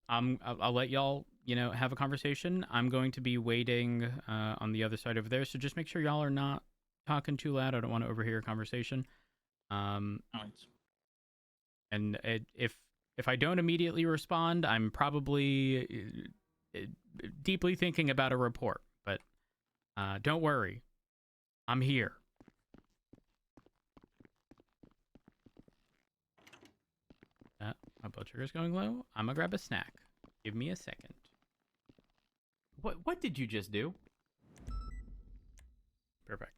I'll let y'all, have a conversation. I'm going to be waiting on the other side over there, so just make sure y'all are not talking too loud. I don't want to overhear a conversation. Um, Alright. if I don't immediately respond, I'm probably deeply thinking about a report. But don't worry, I'm here. My blood sugar's going low. I'm gonna grab a snack. Give me a second. What did you just do? Perfect.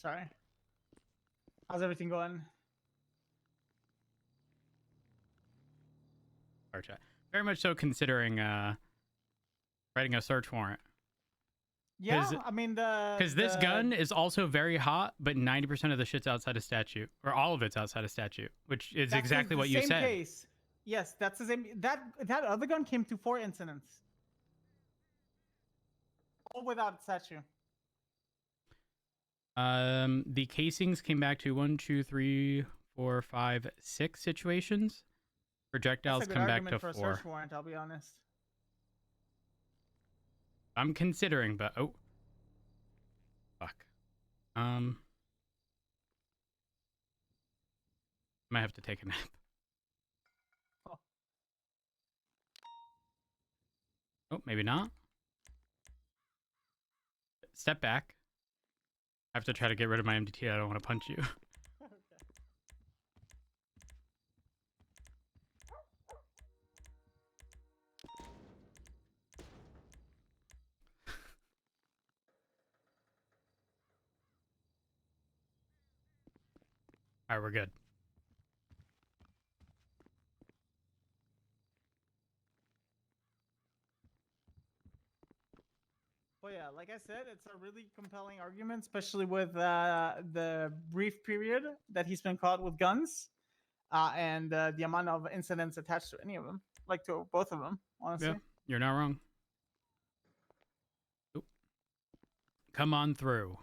Sorry. How's everything going? Our chat. Very much so, considering writing a search warrant. Yeah, I mean Because this gun is also very hot, but 90% of the shit's outside of statute, or all of it's outside of statute, which is exactly what you said. Case. Yes, that's the same. That other gun came to 4 incidents, all without statute. The casings came back to 1, 2, 3, 4, 5, 6 situations. Projectiles come back to for 4. a search warrant, I'll be honest. I'm considering, but oh, fuck. Might have to take a nap. Oh, Oh, maybe not. Step back. I have to try to get rid of my MDT. I don't want to punch you. okay. All right, we're good. Well, yeah, like I said, it's a really compelling argument, especially with the brief period that he's been caught with guns, and the amount of incidents attached to any of them, like to both of them, Yeah, honestly. you're not wrong. Oop. Come on through.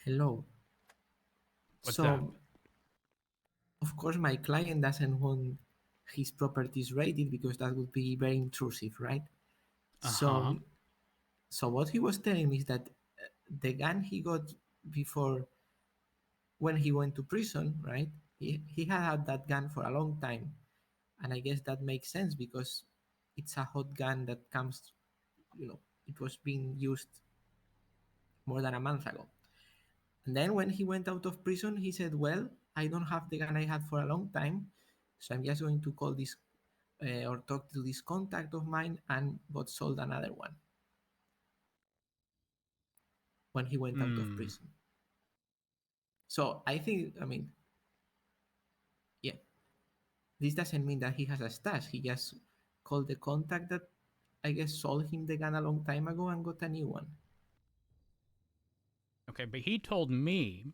Hello. What's up? So, of course, my client doesn't want his properties raided because that would be very intrusive, right? Uh-huh. So what he was telling me is that the gun he got before when he went to prison, right? He had that gun for a long time, and I guess that makes sense because it's a hot gun that comes, it was being used more than a month ago. And then when he went out of prison, he said, "Well, I don't have the gun I had for a long time, so I'm just going to call this or talk to this contact of mine," and got sold another one when he went out of Hmm. prison. So I think, I mean, yeah, this doesn't mean that he has a stash. He just called the contact that I guess sold him the gun a long time ago and got a new one. Okay, but he told me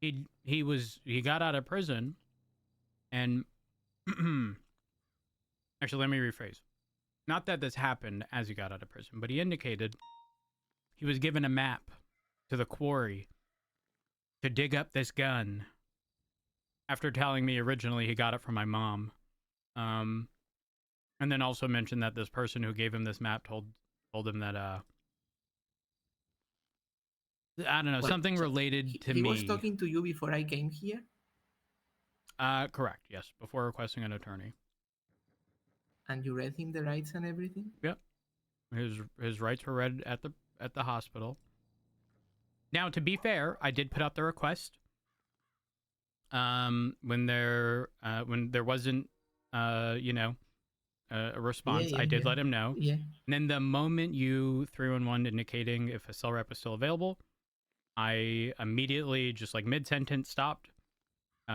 he got out of prison and actually let me rephrase. Not that this happened as he got out of prison, but he indicated he was given a map to the quarry to dig up this gun after telling me originally he got it from my mom. Um, and then also mentioned that this person who gave him this map told him that I don't know, Well, something so related to he was me. talking to you before I came here, Correct, yes, before requesting an attorney. and you read him the rights and everything. Yep. His rights were read at the hospital. Now, to be fair, I did put out the request. When there wasn't a Yeah, response, yeah, I did yeah, let him know. yeah. And then the moment you threw in one indicating if a cell rep was still available, I immediately, just like mid sentence, stopped,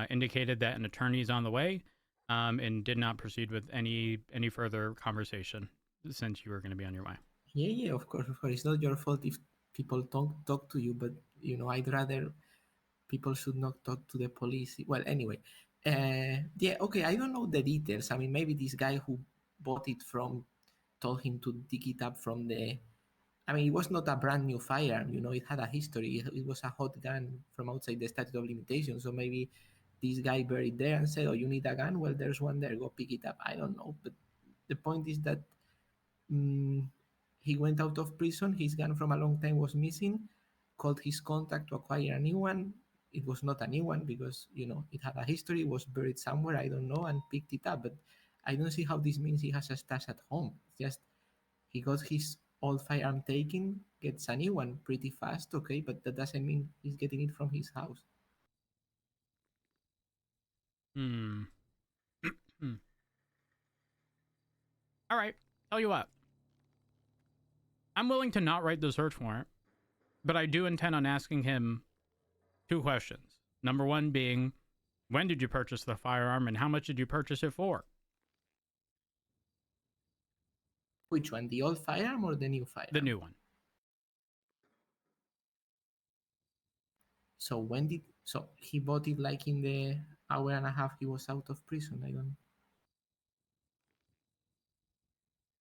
indicated that an attorney is on the way, and did not proceed with any further conversation since you were going to be on your way. Yeah, yeah, of course, of course. It's not your fault if people talk to you, but I'd rather people should not talk to the police. Well, anyway, yeah, okay. I don't know the details. I mean, maybe this guy who bought it from told him to dig it up from the. I mean, it was not a brand new firearm. It had a history. It was a hot gun from outside the statute of limitations. So maybe this guy buried there and said, "Oh, you need a gun? Well, there's one there. Go pick it up." I don't know, but the point is that Mm, he went out of prison. His gun from a long time was missing. Called his contact to acquire a new one. It was not a new one because it had a history. It was buried somewhere. I don't know, and picked it up. But I don't see how this means he has a stash at home. It's just he got his old firearm taken, gets a new one pretty fast. Okay, but that doesn't mean he's getting it from his house. Hmm. All right. Tell you what. I'm willing to not write the search warrant, but I do intend on asking him two questions. Number one being, when did you purchase the firearm and how much did you purchase it for? Which one, the old firearm or the new The firearm? new one. So so he bought it like in the hour and a half he was out of prison? I don't.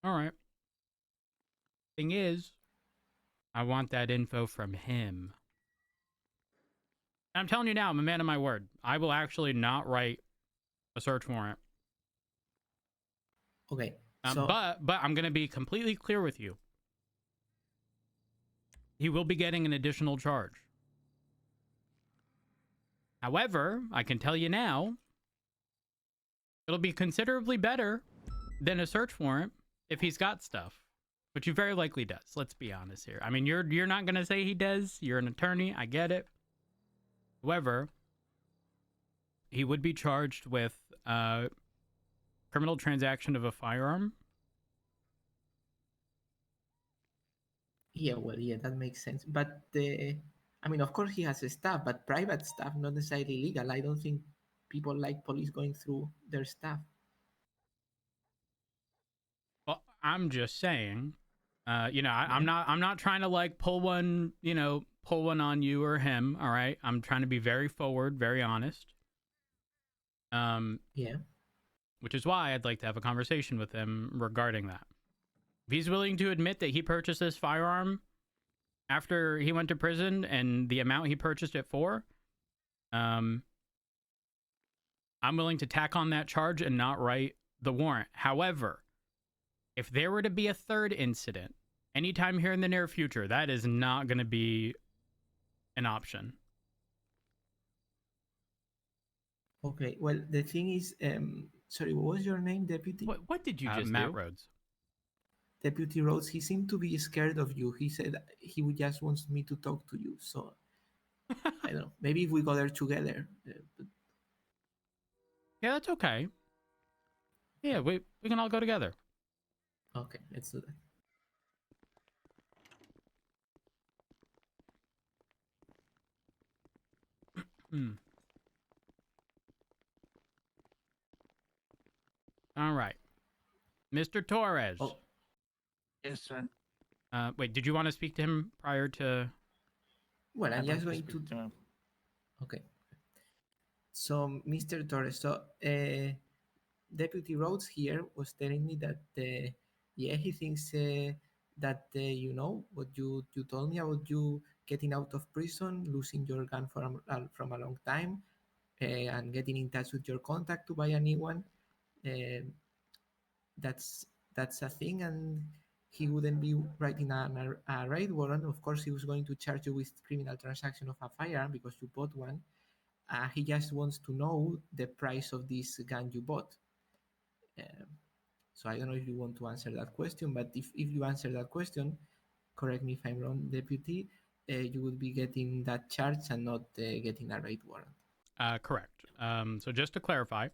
All right. Thing is, I want that info from him. I'm telling you now, I'm a man of my word. I will actually not write a search warrant Okay. So But I'm going to be completely clear with you. He will be getting an additional charge. However, I can tell you now, it'll be considerably better than a search warrant if he's got stuff, which he very likely does. Let's be honest here. I mean, you're not going to say he does. You're an attorney. I get it. However, he would be charged with criminal transaction of a firearm. yeah, well, yeah, that makes sense. But I mean, of course, he has stuff, but private stuff, not necessarily legal. I don't think people like police going through their stuff. Well, I'm just saying, you know, Yeah. I'm not trying to like pull one on you or him. All right, I'm trying to be very forward, very honest. Yeah. Which is why I'd like to have a conversation with him regarding that. If he's willing to admit that he purchased this firearm after he went to prison and the amount he purchased it for, I'm willing to tack on that charge and not write the warrant. However, if there were to be a third incident anytime here in the near future, that is not going to be an option. Okay. Well, the thing is, sorry, what was your name, Deputy? What did you just Matt do? Rhodes. Deputy Rhodes. He seemed to be scared of you. He said he would just wants me to talk to you. So I don't know. Maybe if we go there together. But Yeah, that's okay. Yeah, we can all go together. okay, let's do that. All right. Mr. Torres. Oh, Yes, sir. Wait, did you want to speak to him prior to... well, I'm I'd just like going to. speak to him. Okay. So, Mr. Torres, so Deputy Rhodes here was telling me that, yeah, he thinks that, you know, what you told me about you getting out of prison, losing your gun from a long time, and getting in touch with your contact to buy a new one. Uh, that's a thing, and he wouldn't be writing a raid warrant. Of course, he was going to charge you with criminal transaction of a firearm because you bought one. He just wants to know the price of this gun you bought. Um, so I don't know if you want to answer that question, but if you answer that question, correct me if I'm wrong, Deputy, you would be getting that charge and not getting a raid warrant. Correct. So just to clarify,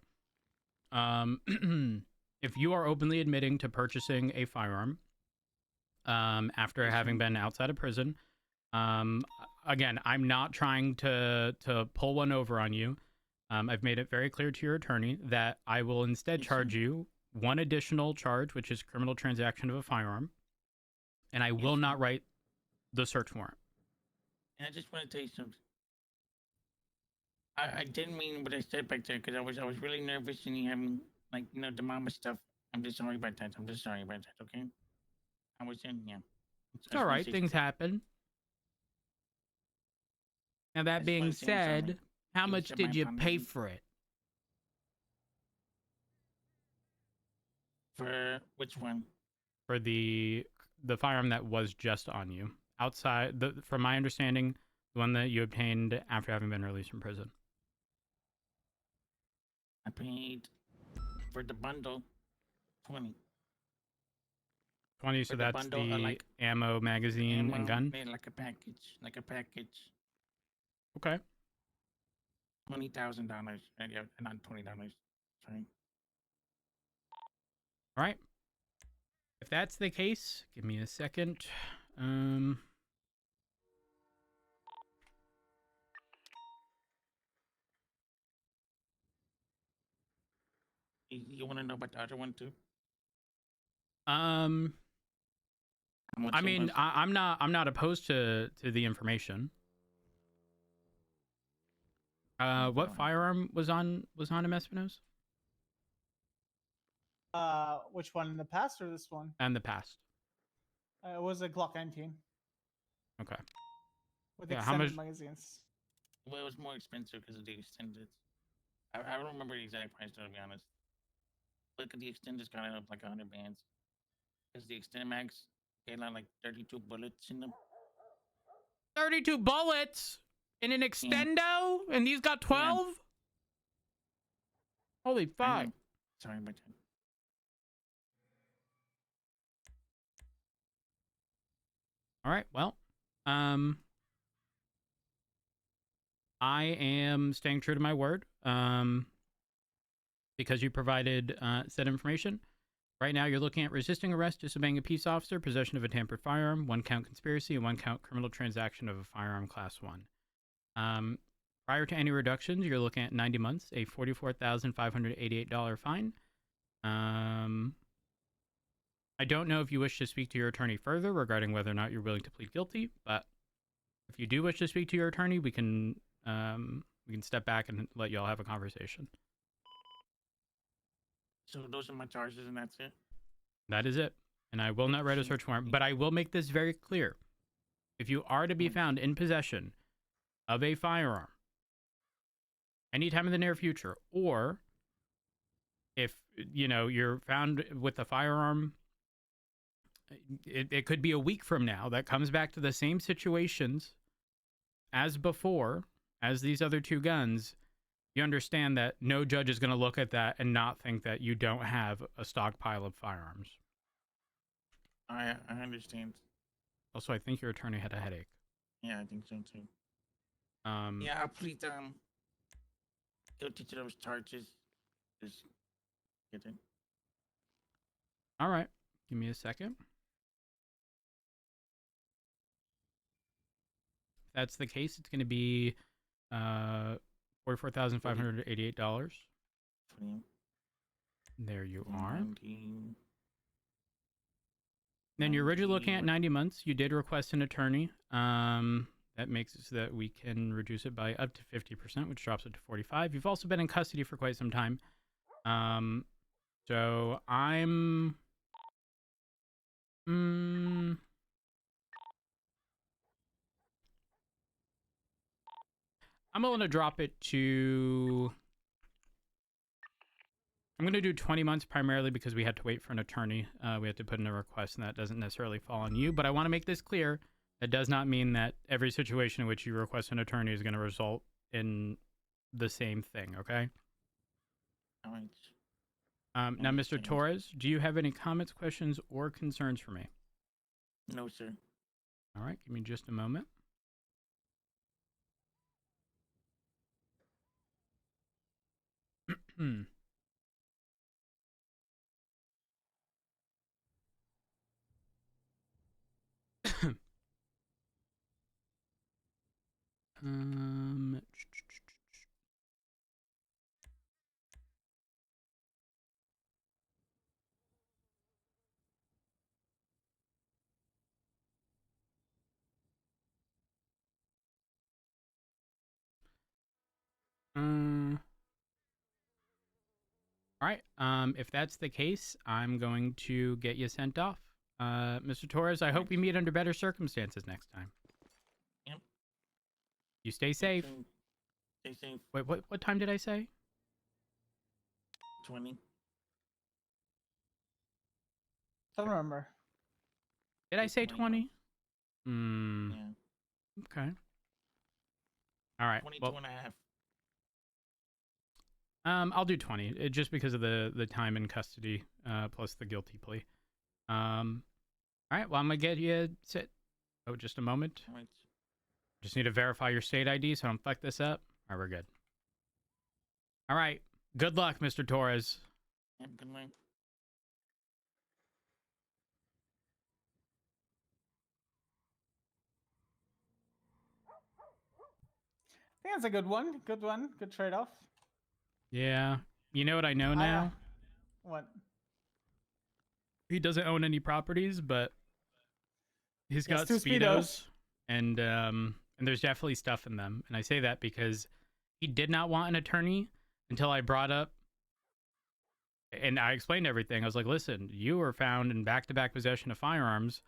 if you are openly admitting to purchasing a firearm after having been outside of prison, again, I'm not trying to pull one over on you. I've made it very clear to your attorney that I will instead charge you one additional charge, which is criminal transaction of a firearm, and I will not write the search warrant. And I just want to tell you something. I didn't mean what I said back there because I was really nervous and you having like the mama stuff. I'm just sorry about that. I'm just sorry about that. Okay. I was in It's all right. Things happen. Now that just being wanna say I'm sorry. said, how You much accept did my you pay apology? for it? For which one? For the firearm that was just on you outside from my understanding, the one that you obtained after having been released from prison. I paid for the bundle 20. 20, so For the that's bundle, the like, ammo, magazine, and gun. Yeah, like a package. Okay. $20,000. Yeah, not $20. Sorry. All right. If that's the case, give me a second. You want to know about the other one too? I mean, I'm not opposed to the information. What firearm was on him, Espinosa? Which one in the past or this one? And the past. It was a Glock 19 Okay. with Yeah, how extended much- magazines. Well, it was more expensive because of the extended. I don't remember the exact price, to be honest. look at the extender's got it up like 100 bands. Because the extended mags, they had like 32 bullets in them. 32 bullets in an extendo, and these got 12. Holy I fuck! know. Sorry about that. All right. Well, I am staying true to my word. Because you provided said information. Right now, you're looking at resisting arrest, disobeying a peace officer, possession of a tampered firearm, 1 count conspiracy, and 1 count criminal transaction of a firearm class 1. Prior to any reductions, you're looking at 90 months, a $44,588 fine. I don't know if you wish to speak to your attorney further regarding whether or not you're willing to plead guilty, but if you do wish to speak to your attorney, we can step back and let y'all have a conversation. So those are my charges, and that's it. That is it. And I will not write a search warrant, but I will make this very clear. If you are to be found in possession of a firearm anytime in the near future, or if, you're found with a firearm, it could be a week from now that comes back to the same situations as before, as these other 2 guns, you understand that no judge is going to look at that and not think that you don't have a stockpile of firearms. I understand. Also, I think your attorney had a headache. Yeah, I think so too. Yeah, please, guilty to those charges. Just get it. All right. Give me a second. If that's the case, it's going to be $44,588. 20, There you are. 19, Then you're originally looking at 90 months. You did request an attorney. That makes it so that we can reduce it by up to 50%, which drops it to 45. You've also been in custody for quite some time. So I'm willing to drop it to... I'm going to do 20 months primarily because we had to wait for an attorney. We had to put in a request, and that doesn't necessarily fall on you. But I want to make this clear. That does not mean that every situation in which you request an attorney is going to result in the same thing, okay? all right. Now, Mr. Torres, do you have any comments, questions, or concerns for me? No, sir. All right, give me just a moment. um, all right. If that's the case, I'm going to get you sent off. Mr. Torres, I hope we meet under better circumstances next time. Yep. You stay safe. Stay safe. Wait, what time did I say? 20. I don't remember. Did I say 20? Yeah. Okay. All right. 22 Well, and a half. I'll do 20, just because of the time in custody, plus the guilty plea. All right. Well, I'm gonna get you sit. Oh, just a moment. All right. Just need to verify your state ID so I don't fuck this up. All right, we're good. All right. Good luck, Mr. Torres. Yeah, good night. I think that's a good one. Good one. Good trade-off. Yeah. You know what I know now? What? He doesn't own any properties, but he's He has got 2 Speedos, and there's definitely stuff in them. And I say that because he did not want an attorney until I brought up, and I explained everything. I was like, listen, you were found in back-to-back possession of firearms,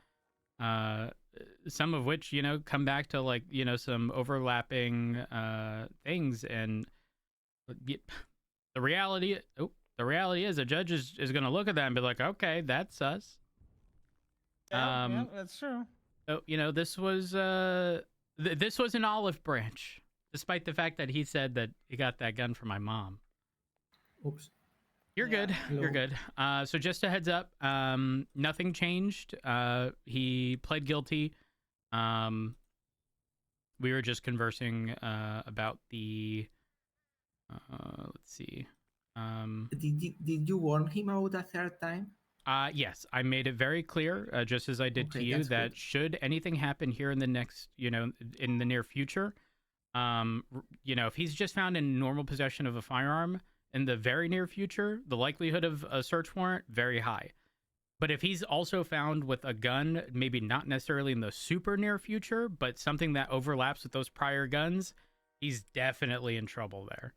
some of which, come back to like, some overlapping things. And the reality, the reality is a judge is going to look at that and be like, okay, that's us. Yeah, that's true. So, this was this was an olive branch, despite the fact that he said that he got that gun from my mom. Oops. You're Yeah. good. You're good. So just a heads up, nothing changed. He pled guilty. We were just conversing about the let's see. Did you warn him about a third time? Yes, I made it very clear, just as I did to Okay, you, that's that good. should anything happen here in the next, in the near future, if he's just found in normal possession of a firearm in the very near future, the likelihood of a search warrant, very high. But if he's also found with a gun, maybe not necessarily in the super near future, but something that overlaps with those prior guns, he's definitely in trouble there.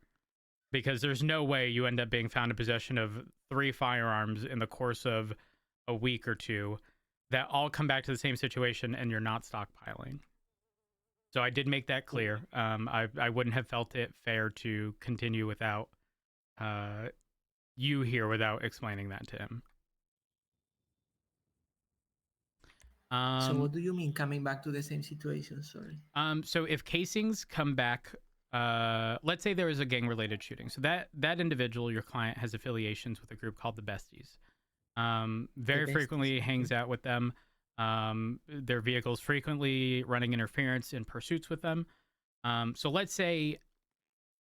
Because there's no way you end up being found in possession of 3 firearms in the course of a week or two that all come back to the same situation and you're not stockpiling. So I did make that clear. I wouldn't have felt it fair to continue without you here without explaining that to him. So what do you mean coming back to the same situation? Sorry. So if casings come back, let's say there was a gang-related shooting. So that individual, your client, has affiliations with a group called the Besties. Very frequently hangs out with them. Their vehicles frequently running interference in pursuits with them. So let's say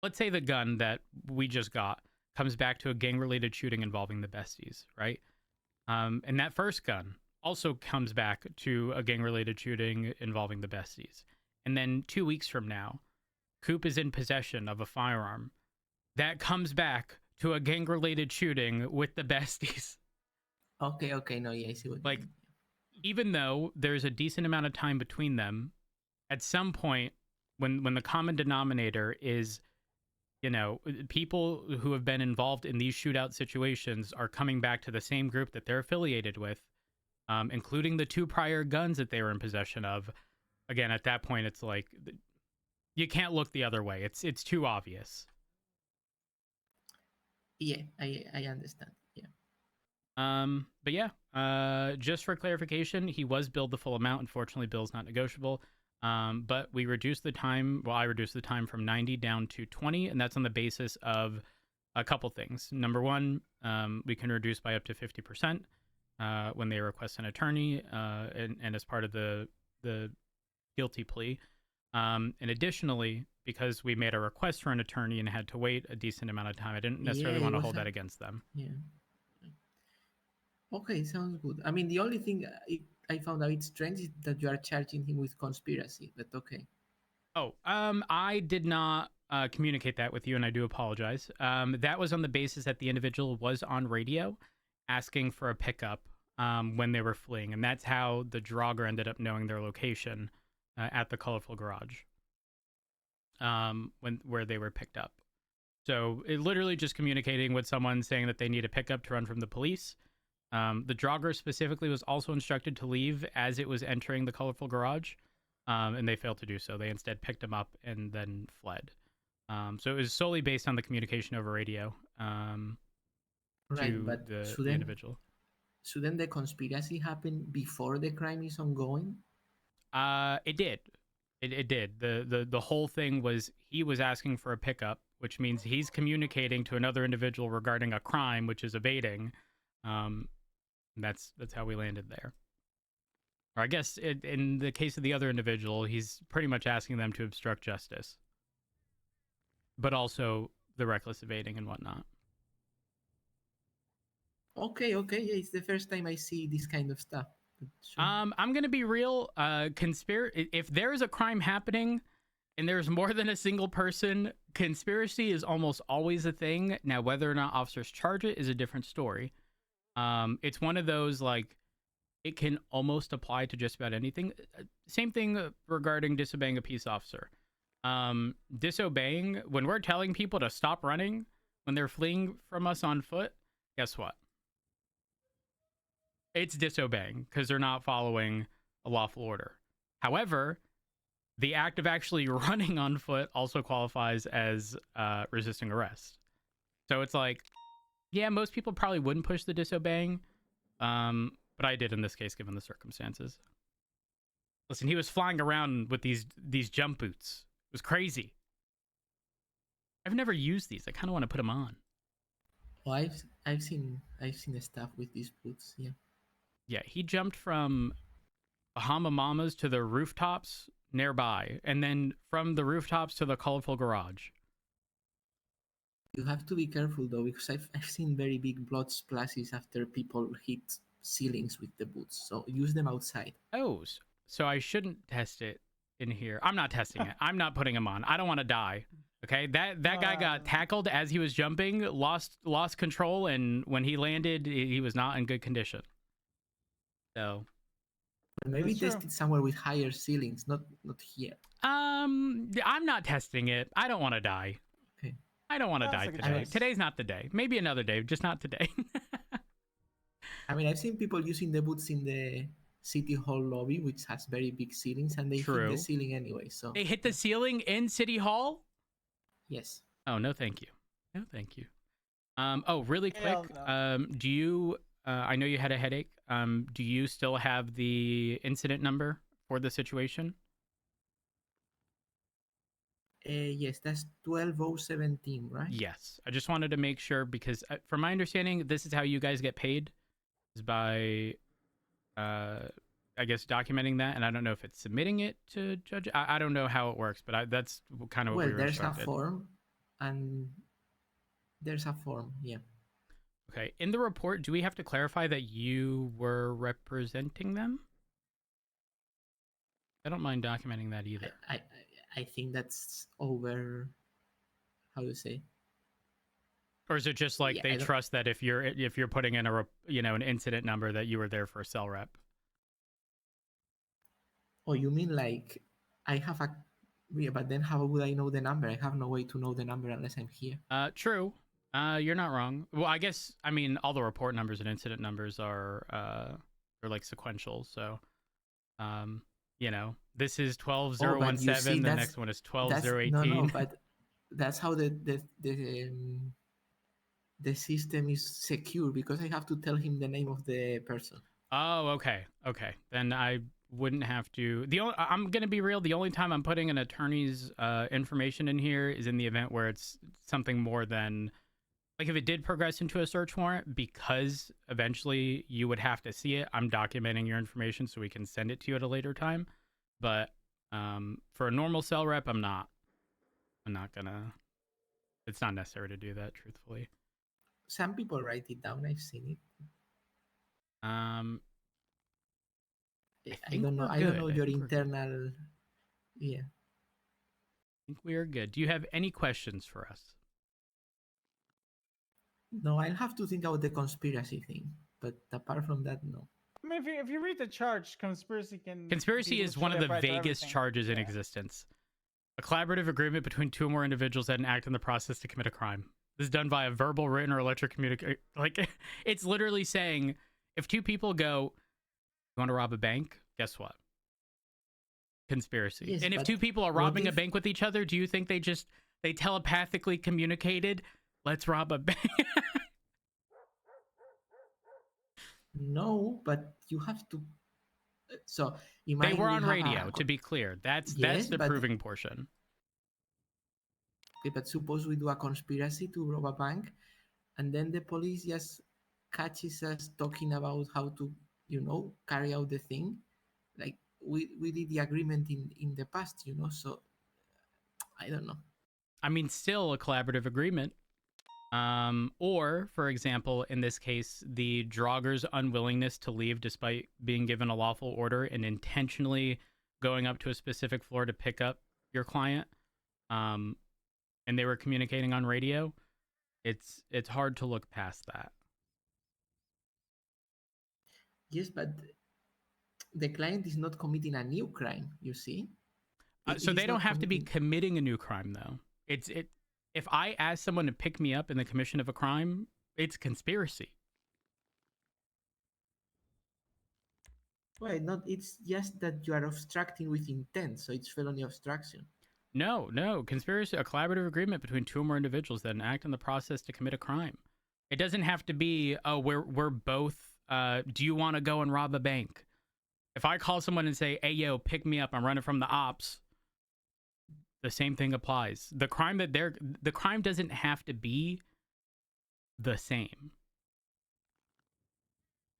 the gun that we just got comes back to a gang-related shooting involving the Besties, right? And that first gun also comes back to a gang-related shooting involving the Besties. And then 2 weeks from now, Coop is in possession of a firearm that comes back to a gang-related shooting with the Besties. Okay, no, yeah, I see what you mean. Even though there's a decent amount of time between them, at some point, when the common denominator is, people who have been involved in these shootout situations are coming back to the same group that they're affiliated with, including the 2 prior guns that they were in possession of. Again, at that point, it's like you can't look the other way. It's too obvious. Yeah, I understand. Yeah. But yeah, just for clarification, he was billed the full amount. Unfortunately, bill's not negotiable. But we reduced the time. Well, I reduced the time from 90 down to 20, and that's on the basis of a couple things. Number one, we can reduce by up to 50% when they request an attorney, and as part of the guilty plea. And additionally, because we made a request for an attorney and had to wait a decent amount of time, I didn't necessarily want to hold that against them. Yeah. Okay, sounds good. I mean, the only thing I found out strange is that you are charging him with conspiracy, but okay. Oh, I did not communicate that with you, and I do apologize. That was on the basis that the individual was on radio asking for a pickup when they were fleeing, and that's how the Draugr ended up knowing their location at the Colorful Garage where they were picked up. So it literally just communicating with someone saying that they need a pickup to run from the police. The Draugr specifically was also instructed to leave as it was entering the Colorful Garage, and they failed to do so. They instead picked him up and then fled. So it was solely based on the communication over radio to but the individual. Shouldn't the conspiracy happen before the crime is ongoing? It did. It did. The whole thing was he was asking for a pickup, which means he's communicating to another individual regarding a crime, which is evading. That's how we landed there. Or I guess in the case of the other individual, he's pretty much asking them to obstruct justice, but also the reckless evading and whatnot. Okay, yeah, it's the first time I see this kind of stuff. Sure. I'm gonna be real. If there is a crime happening and there's more than a single person, conspiracy is almost always a thing. Now, whether or not officers charge it is a different story. It's one of those, like, it can almost apply to just about anything. Same thing regarding disobeying a peace officer. Disobeying, when we're telling people to stop running when they're fleeing from us on foot, guess what? It's disobeying because they're not following a lawful order. However, the act of actually running on foot also qualifies as resisting arrest. So it's like, Yeah, most people probably wouldn't push the disobeying, but I did in this case, given the circumstances. Listen, he was flying around with these jump boots. It was crazy. I've never used these. I kind of want to put them on. Oh, I've seen stuff with these boots. Yeah. Yeah, he jumped from Bahama Mamas to the rooftops nearby, and then from the rooftops to the colorful garage. You have to be careful though, because I've seen very big blood splashes after people hit ceilings with the boots. So use them outside. Oh, so I shouldn't test it in here. I'm not testing it. I'm not putting him on. I don't want to die. Okay, that guy got tackled as he was jumping, lost control, and when he landed, he was not in good condition. So But maybe That's true. test it somewhere with higher ceilings, not here. I'm not testing it. I don't want to die. Okay. I don't want to That's die a good today. choice. Today's not the day. Maybe another day, just not today. I mean, I've seen people using the boots in the city hall lobby, which has very big ceilings, and they hit True. the ceiling anyway. So They hit the ceiling in City Hall? yes. Oh, no thank you. No thank you. Oh, really quick. Hell no. Do you I know you had a headache. Do you still have the incident number for the situation? Yes, that's 12017, right? Yes. I just wanted to make sure because from my understanding, this is how you guys get paid is by I guess documenting that, and I don't know if it's submitting it to judge. I don't know how it works, but that's kind of what Well, we were there's instructed. a form, and there's a form. Yeah. Okay. In the report, do we have to clarify that you were representing them? I don't mind documenting that either. I think that's over. How do you say? Or is it just like Yeah, they I don't- trust that if you're putting in an incident number that you were there for a cell rep? Oh, you mean like I have a? Yeah, but then how would I know the number? I have no way to know the number unless I'm here. True. You're not wrong. Well, I mean all the report numbers and incident numbers are they're like sequential. So, this is 12017. The next one is That's 12018. no, but that's how the system is secure, because I have to tell him the name of the person. Oh, okay. Then I wouldn't have to. I'm gonna be real. The only time I'm putting an attorney's information in here is in the event where it's something more than, like, if it did progress into a search warrant, because eventually you would have to see it. I'm documenting your information so we can send it to you at a later time. But for a normal cell rep, I'm not gonna. It's not necessary to do that, truthfully. Some people write it down. I've seen it. I I think don't know. we're I don't good. know I your think we're good. internal. Yeah. I think we are good. Do you have any questions for us? No, I'll have to think about the conspiracy thing. But apart from that, no. I mean, if you read the charge, conspiracy can. Conspiracy be is one of literally the applied to vaguest everything. charges in Yeah. existence. A collaborative agreement between two or more individuals that act in the process to commit a crime. This is done via verbal, written, or electric communication. Like, it's literally saying, if two people go, "You want to rob a bank?" Guess what? Conspiracy. Yes, and if but two people are what robbing a if- bank with each other, do you think they telepathically communicated, "Let's rob a bank"? No, but you have to. So They imagine were we on have radio, to be clear. That's Yes, the but- proving portion. Okay, but suppose we do a conspiracy to rob a bank, and then the police just catches us talking about how to, carry out the thing. Like we did the agreement in the past, So I don't know. I mean, still a collaborative agreement. Or, for example, in this case, the Draugur's unwillingness to leave despite being given a lawful order and intentionally going up to a specific floor to pick up your client, and they were communicating on radio. It's hard to look past that. Yes, but the client is not committing a new crime. You see. So He's they don't not have to be committing- committing a new crime, though. If I ask someone to pick me up in the commission of a crime, it's conspiracy. Well, not. It's just that you are obstructing with intent, so it's felony obstruction. No, conspiracy, a collaborative agreement between two or more individuals that act in the process to commit a crime. It doesn't have to be, oh, we're both, do you want to go and rob a bank? If I call someone and say, hey, yo, pick me up, I'm running from the ops, the same thing applies. The crime doesn't have to be the same.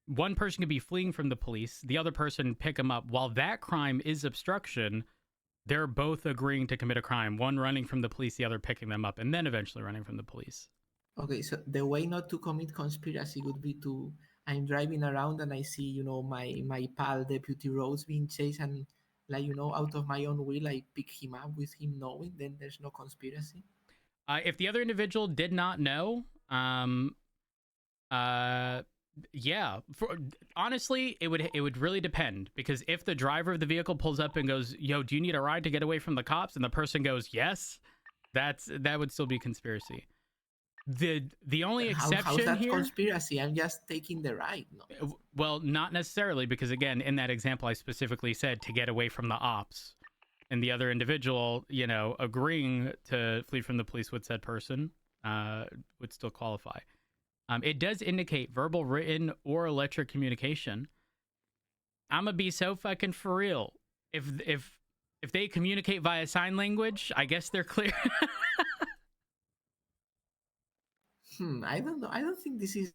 One person could be fleeing from the police, the other person pick them up. While that crime is obstruction, they're both agreeing to commit a crime. One running from the police, the other picking them up, and then eventually running from the police. Okay, so the way not to commit conspiracy would be to I'm driving around and I see, my pal Deputy Rose being chased and out of my own will I pick him up with him knowing, then there's no conspiracy. If the other individual did not know, yeah. Honestly, it would really depend, because if the driver of the vehicle pulls up and goes, "Yo, do you need a ride to get away from the cops?" and the person goes, "Yes," that would still be conspiracy. The only exception how's that here, conspiracy? I'm just taking the ride. No. well, not necessarily, because again, in that example, I specifically said to get away from the ops, and the other individual, agreeing to flee from the police with said person, would still qualify. It does indicate verbal, written, or electric communication. I'm gonna be so fucking for real. If they communicate via sign language, I guess they're clear. I don't know. I don't think this is.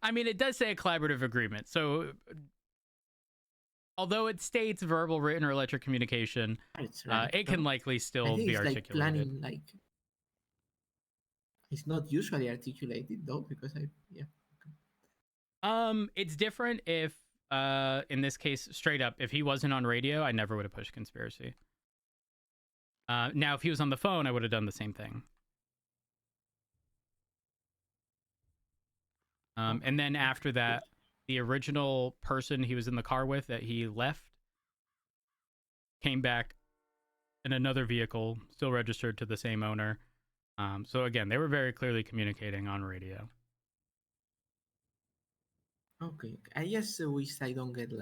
I mean, it does say a collaborative agreement. So, although it states verbal, written, or electric communication, it can likely still be articulated. Like planning, it's not usually articulated though, because it's different if, in this case, straight up, if he wasn't on radio, I never would have pushed conspiracy. Now, if he was on the phone, I would have done the same thing. And then after that, the original person he was in the car with that he left came back in another vehicle, still registered to the same owner. So again, they were very clearly communicating on radio. Okay. I just wish I don't get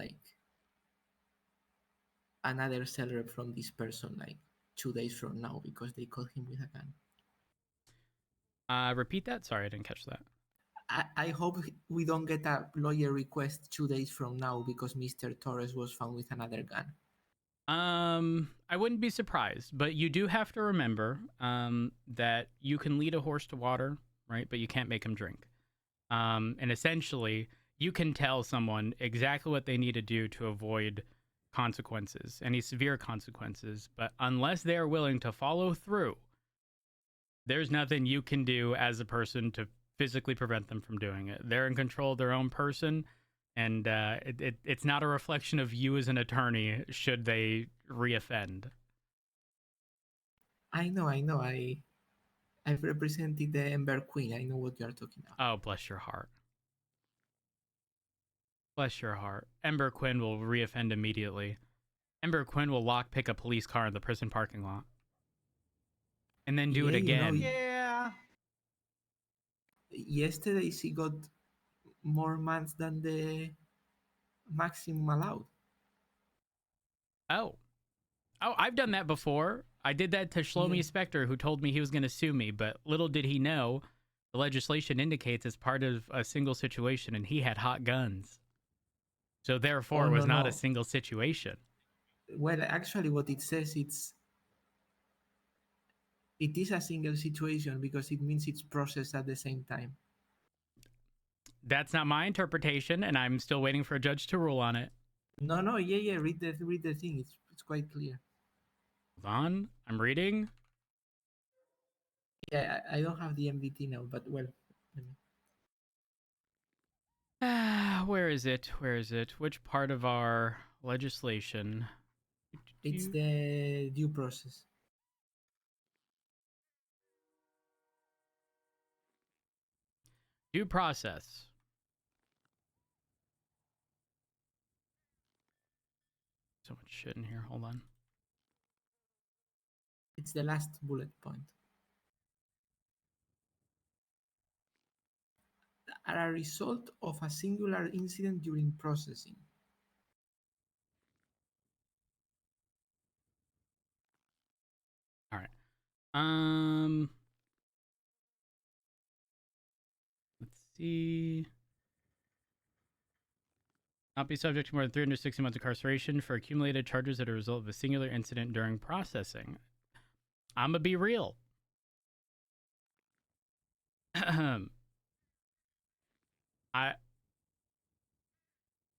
another seller from this person 2 days from now because they caught him with a gun. Repeat that? Sorry, I didn't catch that. I hope we don't get a lawyer request 2 days from now because Mr. Torres was found with another gun. I wouldn't be surprised, but you do have to remember that you can lead a horse to water, right? But you can't make him drink. And essentially, you can tell someone exactly what they need to do to avoid consequences, any severe consequences, but unless they are willing to follow through, there's nothing you can do as a person to physically prevent them from doing it. They're in control of their own person, and it's not a reflection of you as an attorney should they reoffend. I know. I've represented the Ember Queen. I know what you're talking about. Oh, bless your heart. Bless your heart. Ember Quinn will reoffend immediately. Ember Quinn will lockpick a police car in the prison parking lot. And then do it again. Yeah. Yesterday she got more months than the maximum allowed. Oh, I've done that before. I did that to Shlomi Spector, who told me he was going to sue me, but little did he know the legislation indicates it's part of a single situation, and he had hot guns. So therefore, it was not a single situation. Well, actually, what it says, it is a single situation because it means it's processed at the same time. That's not my interpretation, and I'm still waiting for a judge to rule on it. No, yeah. Read the thing. It's quite clear. Hold on, I'm reading. Yeah, I don't have the MDT now, but well. Where is it? Which part of our legislation? It's the due process. Due process. So much shit in here. Hold on. It's the last bullet point. Are a result of a singular incident during processing. All right. 360. Not be subject to more than 360 months incarceration for accumulated charges that are a result of a singular incident during processing. I'm gonna be real.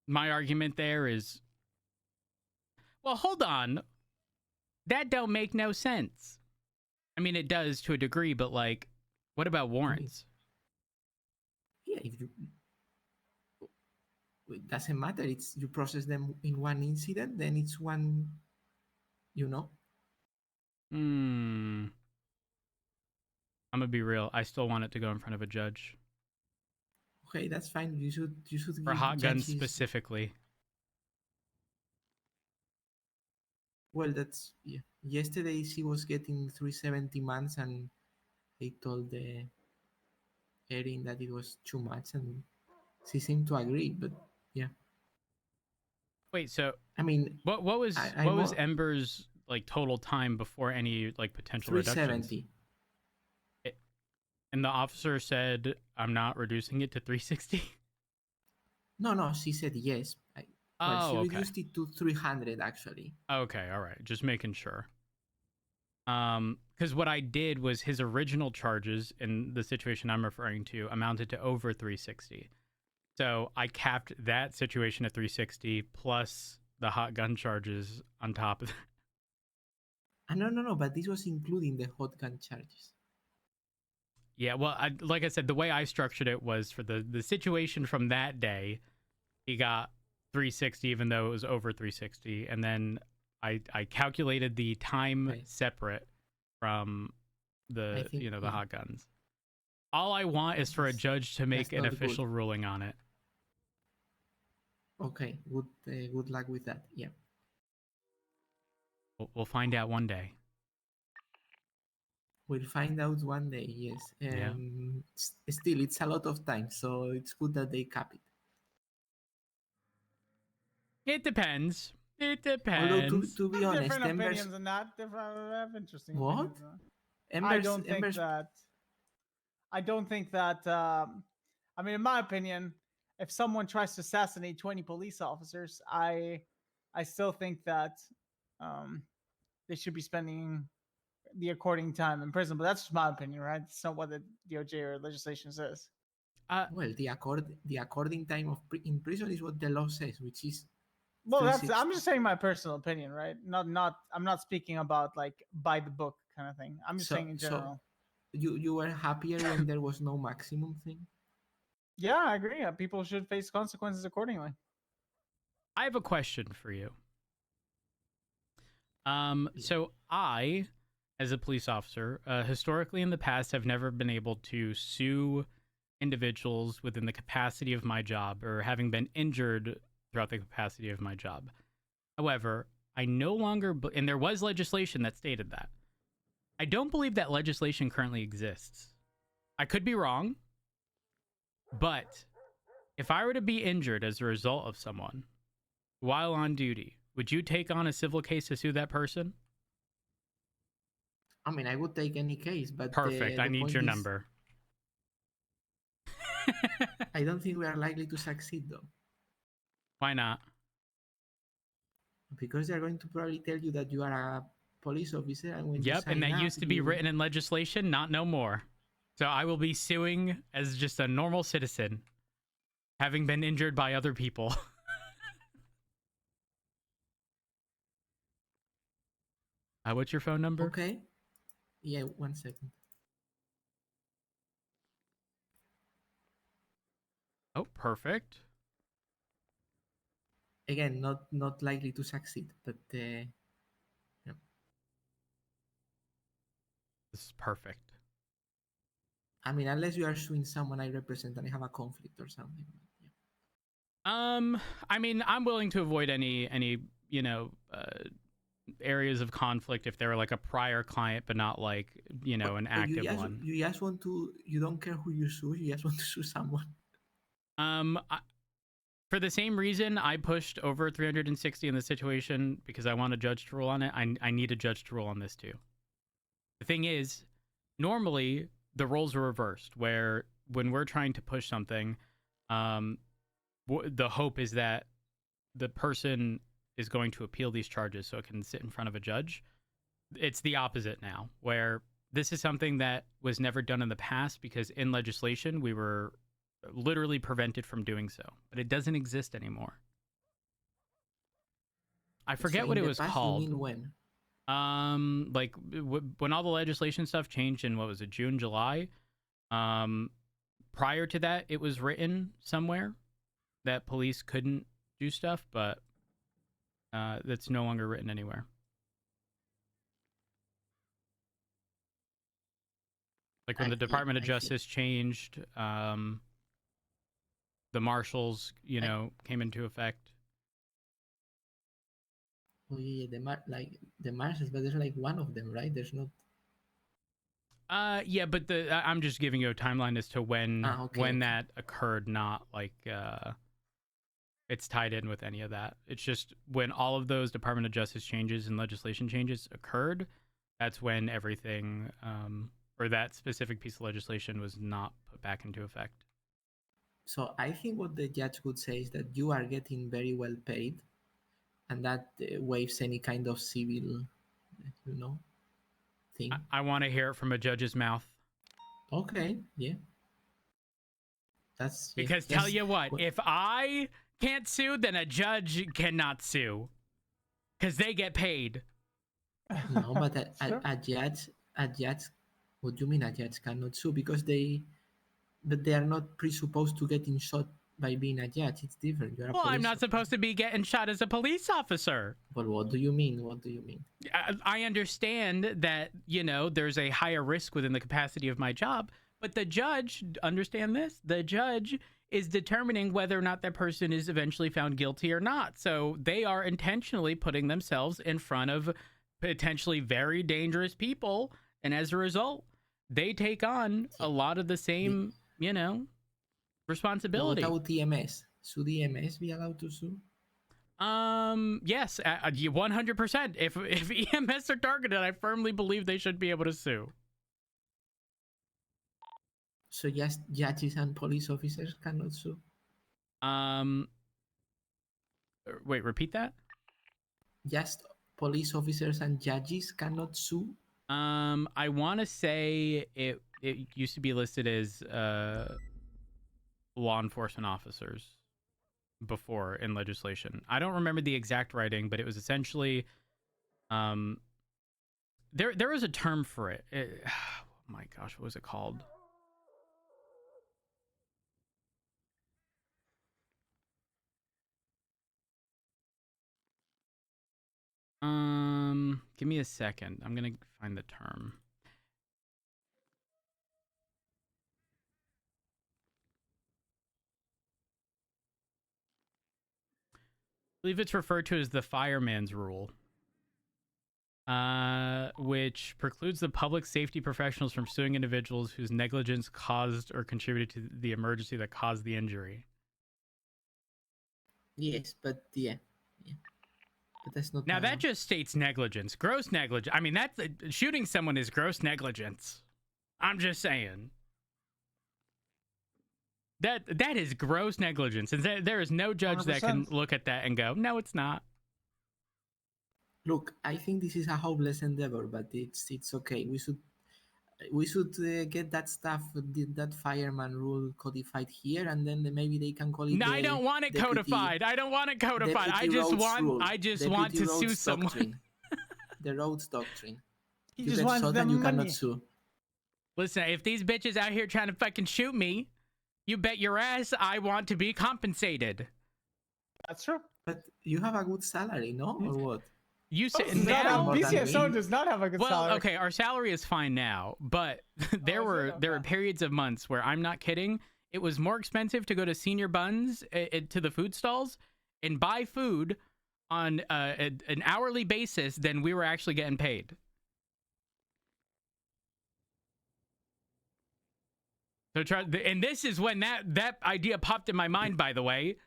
My argument there is, well, hold on. That don't make no sense. I mean, it does to a degree, but like, what about warrants? Yeah, if you, it doesn't matter. It's you process them in one incident, then it's one, you know. I'm gonna be real. I still want it to go in front of a judge Okay, that's fine. You should for give hot guns judges. specifically. Well, that's yeah. Yesterday she was getting 370 months, and they told the Erin that it was too much, and she seemed to agree. But yeah, Wait, so I mean, what was I'm Ember's like total time before any like potential reductions? 370. And the officer said, "I'm not reducing it to 360." No, she said yes. Well, Oh, she okay. reduced it to 300 actually. Okay, all right. Just making sure. Because what I did was his original charges in the situation I'm referring to amounted to over 360. So I capped that situation at 360 plus the hot gun charges on top of that. No, but this was including the hot gun charges. Yeah, well, like I said, the way I structured it was for the situation from that day, he got 360 even though it was over 360, and then I calculated the time separate from the the hot guns. All I want is for a judge to make an official ruling on it. Okay, good luck with that. Yeah. We'll find out one day. We'll find out one day, yes. Yeah. Still, it's a lot of time, so it's good that they cap it. It depends. It depends. Although, to be honest, different opinions on that. Different, interesting. What? Opinions. I don't think that. I mean, in my opinion, if someone tries to assassinate 20 police officers, I still think that they should be spending the according time in prison. But that's just my opinion, right? It's not what the DOJ or legislation says. Well, the according time of in prison is what the law says, which is. Well, I'm just saying my personal opinion, right? Not. I'm not speaking about like by the book kind of thing. I'm just saying in general. So you were happier when there was no maximum thing? Yeah, I agree. People should face consequences accordingly. I have a question for you. So I, as a police officer, historically in the past have never been able to sue individuals within the capacity of my job or having been injured throughout the capacity of my job. However, I no longer, and there was legislation that stated that. I don't believe that legislation currently exists. I could be wrong, but if I were to be injured as a result of someone while on duty, would you take on a civil case to sue that person? I mean, I would take any case, but perfect. I need your number. I don't think we are likely to succeed, though. Why not? Because they're going to probably tell you that you are a police officer, and when and that used to be written in legislation, not no more. So I will be suing as just a normal citizen, having been injured by other people. What's your phone number? Okay. Yeah, 1 second. Oh, perfect. Again, not likely to succeed, but yeah. This is perfect. I mean, unless you are suing someone I represent and I have a conflict or something. Yeah. I mean, I'm willing to avoid any areas of conflict if they're like a prior client, but not like an active one. You just want to. You don't care who you sue. You just want to sue someone. For the same reason I pushed over 360 in this situation, because I want a judge to rule on it. I need a judge to rule on this too. The thing is, normally the roles are reversed, where when we're trying to push something, the hope is that the person is going to appeal these charges so it can sit in front of a judge. It's the opposite now, where this is something that was never done in the past because in legislation we were literally prevented from doing so, but it doesn't exist anymore. I forget So what in it the was past, called. You mean when? Like when all the legislation stuff changed in, what was it, June, July? Prior to that, it was written somewhere that police couldn't do stuff, but that's no longer written anywhere. Like when the Department of Justice changed, the marshals, came into effect. Oh yeah, the marshals, but there's like one of them, right? There's not. Yeah, but I'm just giving you a timeline as to when Okay. that occurred, not like it's tied in with any of that. It's just when all of those Department of Justice changes and legislation changes occurred, that's when everything or that specific piece of legislation was not put back into effect. So I think what the judge would say is that you are getting very well paid, and that waives any kind of civil, thing. I want to hear it from a judge's mouth. Okay, yeah. That's because tell you what, if I can't sue, then a judge cannot sue because they get paid. No, but a judge, what do you mean a judge cannot sue? Because they are not presupposed to getting shot by being a judge. It's different. You're a Well, I'm police not officer. supposed to be getting shot as a police officer. But what do you mean? What do you mean? I understand that, there's a higher risk within the capacity of my job, but the judge, understand this, the judge is determining whether or not that person is eventually found guilty or not. So they are intentionally putting themselves in front of potentially very dangerous people. And as a result, they take on a lot of the same, responsibility. What about EMS? Should EMS be allowed to sue? Yes, 100%. If EMS are targeted, I firmly believe they should be able to sue. So just judges and police officers cannot sue? Wait, repeat that? Just police officers and judges cannot sue? I want to say it used to be listed as law enforcement officers before in legislation. I don't remember the exact writing, but it was essentially there was a term for it. Oh my gosh, what was it called? Give me a second. I'm gonna find the term. I believe it's referred to as the fireman's rule, which precludes the public safety professionals from suing individuals whose negligence caused or contributed to the emergency that caused the injury. Yes, but yeah. But that's not. Now that just states negligence, gross negligence. I mean, that's shooting someone is gross negligence. I'm just saying. That is gross negligence, and there is no judge 100%. that can look at that and go, no, it's not. Look, I think this is a hopeless endeavor, but it's okay. We should get that stuff, that fireman rule codified here, and then maybe they can call it. No, I don't want it codified. I don't want it codified. I just want to sue someone. The Rhodes Doctrine. He You just get wants shot the and you money. cannot sue. Listen, if these bitches out here trying to fucking shoot me, you bet your ass I want to be compensated. That's true. But you have a good salary, no? Or what? You say Does not have- now. more than PCSO me. does not have a good Well, salary. okay, our salary is fine now, but there were periods of months where, I'm not kidding, it was more expensive to go to Senior Buns to the food stalls and buy food on an hourly basis than we were actually getting paid. So and this is when that idea popped in my mind, by the way.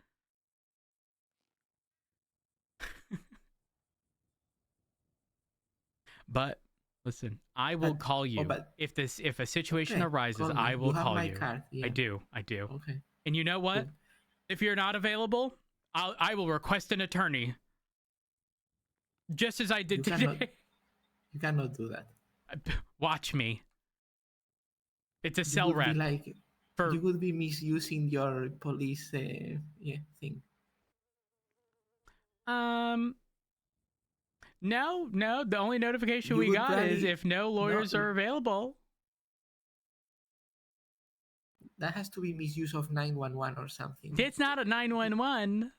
But Listen, I will But- call you but- if a situation Okay, arises. call me. I will You have call my you. card. Yeah. I do. Okay. And you know what? Cool. If you're not available, I will request an attorney. Just as I did You today. cannot- You cannot do that. Watch me. It's a You cell would rep be like for you would be misusing your police thing. No, the only notification You we would got is probably- if no lawyers are available. That has to be misuse of 911 or something. It's not a 911.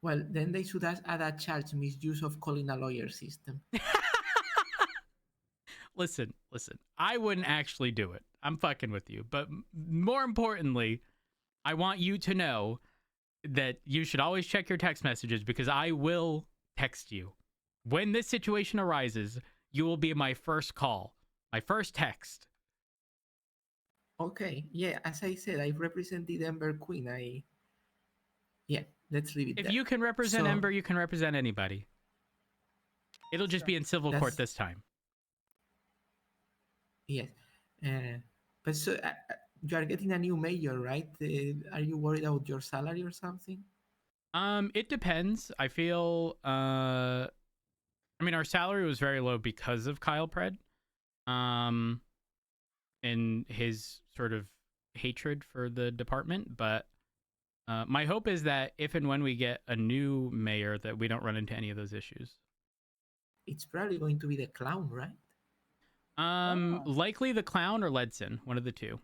Well, then they should add a charge, misuse of calling a lawyer system. Listen. I wouldn't actually do it. I'm fucking with you. But more importantly, I want you to know that you should always check your text messages because I will text you. When this situation arises, you will be my first call, my first text. Okay, yeah, as I said, I represented Ember Queen. Yeah, let's leave it If there. you can represent So- Ember, you can represent anybody. It'll just be in civil court That's- this time. Yes. But so you are getting a new mayor, right? Are you worried about your salary or something? It depends. I feel I mean our salary was very low because of Kyle Pred. And his sort of hatred for the department, but my hope is that if and when we get a new mayor that we don't run into any of those issues. It's probably going to be the clown, right? Oh. Likely the clown or Ledson, one of the two.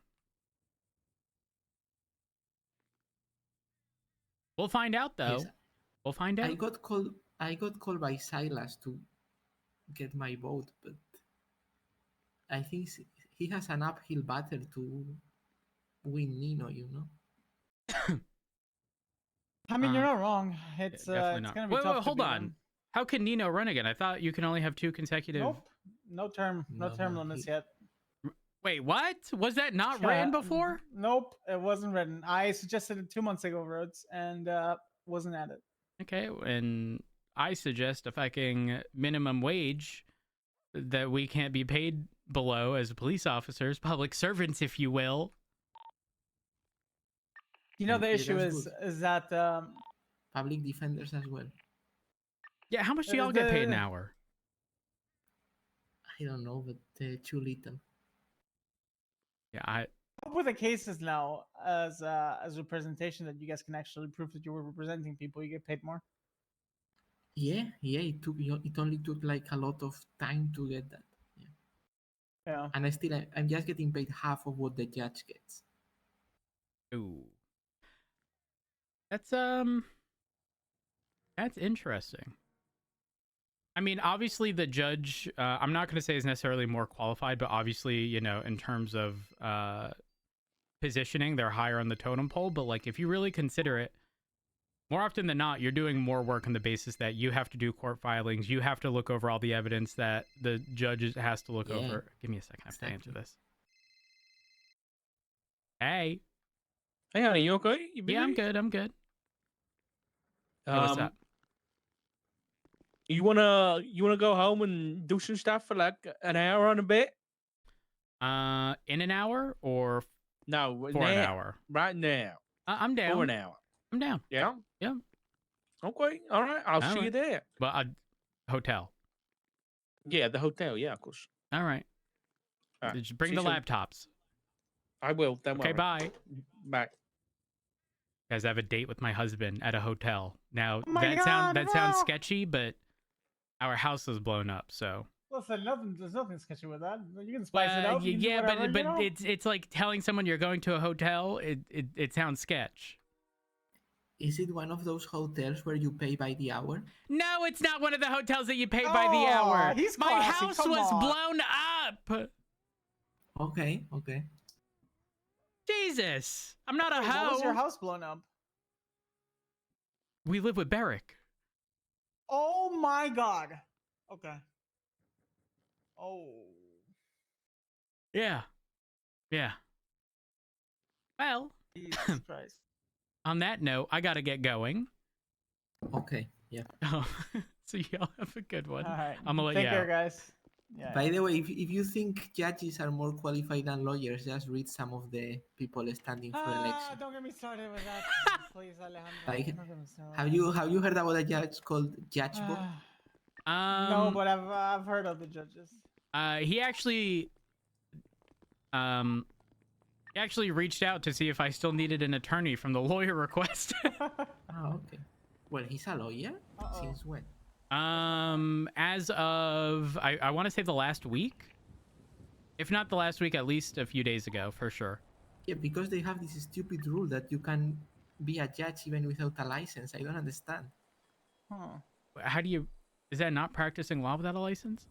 We'll find out though. Yes. We'll find out. I got called by Silas to get my vote, but I think he has an uphill battle to win Nino, you know? I mean, you're not wrong. It's definitely it's not. gonna be Wait, tough. hold to beat on. him. How can Nino run again? I thought you can only have 2 consecutive. Nope. No term No, limits he- yet. Wait, what? Was that not Yeah, ran before? Nope, it wasn't written. I suggested it 2 months ago, Rhodes, and wasn't added. Okay, and I suggest a fucking minimum wage that we can't be paid below as police officers, public servants, if you will. You know, the Okay, issue that's is that Public defenders as well. Yeah, how much do That y'all is get paid an the- hour? I don't know, but too little. Yeah, with the cases now as representation that you guys can actually prove that you were representing people, you get paid more. Yeah, it only took like a lot of time to get that. Yeah. And I'm just getting paid half of what the judge gets. ooh. That's interesting. I mean, obviously the judge, I'm not going to say is necessarily more qualified, but obviously, you know, in terms of positioning, they're higher on the totem pole. But like, if you really consider it, more often than not, you're doing more work on the basis that you have to do court filings. You have to look over all the evidence that the judge has to look Yeah, over. Give me a second. I have to answer exactly. this. Hey. Hey, honey, you okay? You Yeah, I'm busy? good. I'm good. Hey, what's up? You wanna go home and do some stuff for like an hour on a bit? In an hour or No, for an hour? Right now. I'm down. For an hour. I'm down. Yeah. Yeah. Okay. All right. I'll All see you right. there. But hotel. Yeah, the hotel. Yeah, of course. All right. All right. Just bring See the you soon. laptops. I will. Don't Okay, worry. bye. Bye. Guys, I have a date with my husband at a hotel. Now Oh my God, that sounds no. sketchy, but our house was blown up, so Listen, there's nothing sketchy with that. You can spice it Well, up. You can do yeah, whatever, but you know? it's like telling someone you're going to a hotel. It sounds sketch. Is it one of those hotels where you pay by the hour? No, it's not one of the hotels that you pay by the Aw, hour. he's My classy, house come was on. blown up. Okay. Jesus, I'm not a Wait, why was your hoe. house blown up? We live with Barrick. Oh my god. Okay. Oh. Yeah. Well, Jesus Christ. on that note, I gotta get going. Okay. Yeah. Oh, so y'all have a good one. All right. I'm gonna let Take you care, out. guys. Yeah. By the way, if you think judges are more qualified than lawyers, just read some of the people standing for election. Don't get me started with that, please, Alejandro. Like, Don't get me started. have you heard about a judge called Judge Bob? No, but I've heard of the judges. He actually reached out to see if I still needed an attorney from the lawyer request. Oh, okay. Well, he's a lawyer. Uh-oh. Since when? As of I want to say the last week, if not the last week, at least a few days ago, for sure. Yeah, because they have this stupid rule that you can be a judge even without a license. I don't understand. Huh. How do you? Is that not practicing law without a license?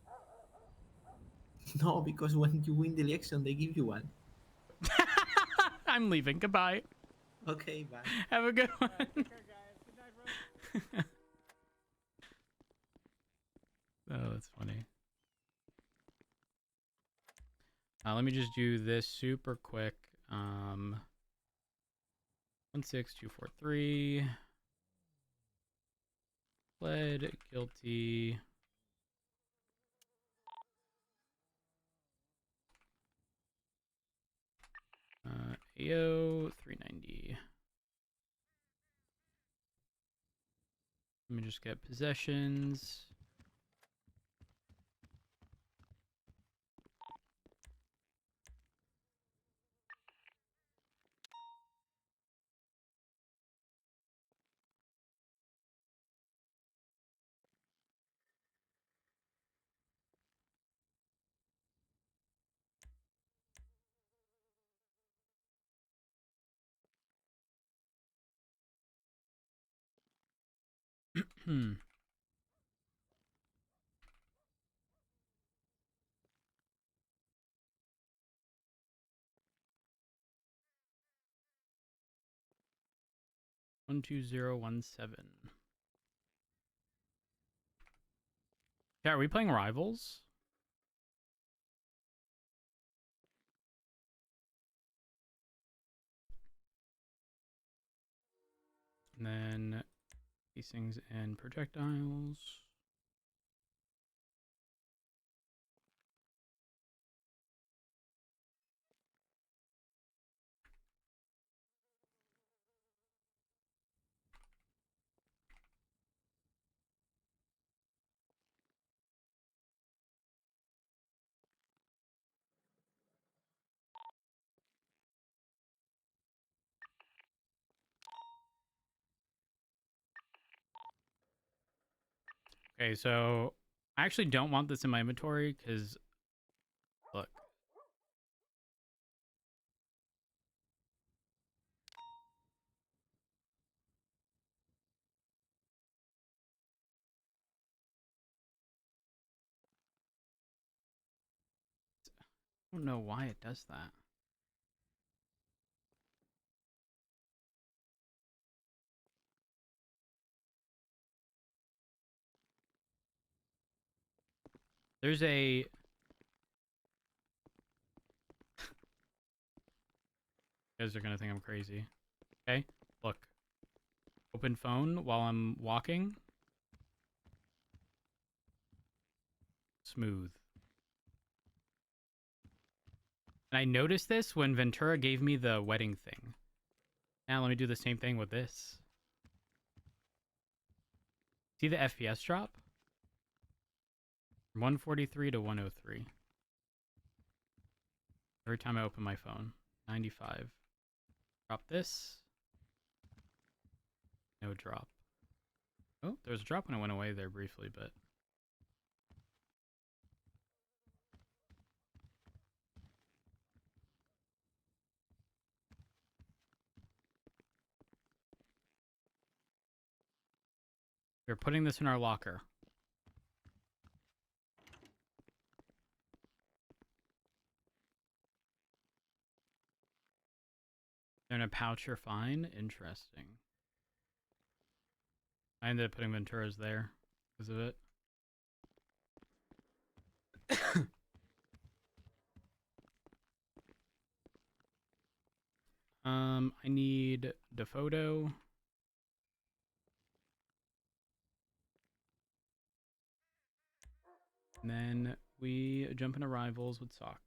No, because when you win the election, they give you one. I'm leaving. Goodbye. Okay, bye. Have a good one. Take care, guys. Good night, bro. Oh, that's funny. Let me just do this super quick. 16243. Pled guilty. AO 390. Let me just get possessions. Hmm. One 12017. Yeah, are we playing Rivals? And then casings and projectiles. Okay, so I actually don't want this in my inventory because, look. I don't know why it does that. There's a... You guys are gonna think I'm crazy. Okay, look. Open phone while I'm walking. Smooth. And I noticed this when Ventura gave me the wedding thing. Now let me do the same thing with this. See the FPS drop? From 143 to 103. Every time I open my phone. 95. Drop this. No drop. Oh, there was a drop when it went away there briefly, but... We're putting this in our locker. They're in a pouch, you're fine? Interesting. I ended up putting Ventura's there because of it. I need the photo. And then we jump into rivals with Sock.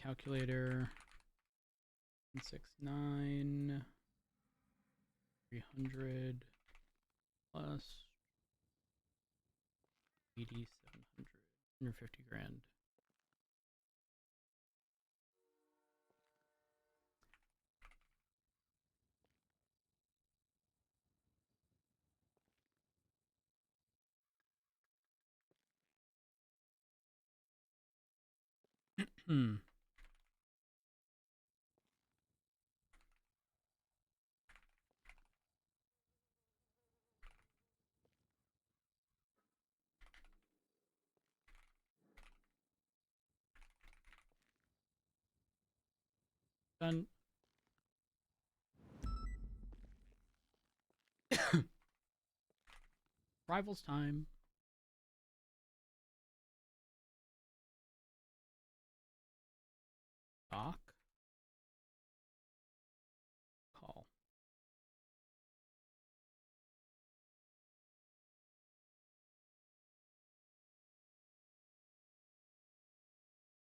Calculator 169 300 plus 80 700 150 grand. Hmm. Done. Rivals time. Doc. Call.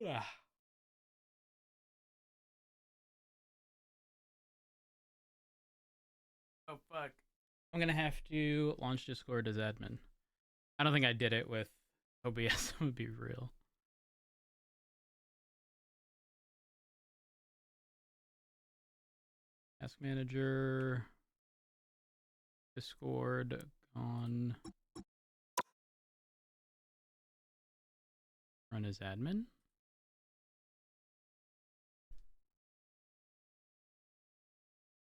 Yeah. Oh fuck. I'm gonna have to launch Discord as admin. I don't think I did it with OBS. It would be real. Task manager. Discord gone. Run as admin.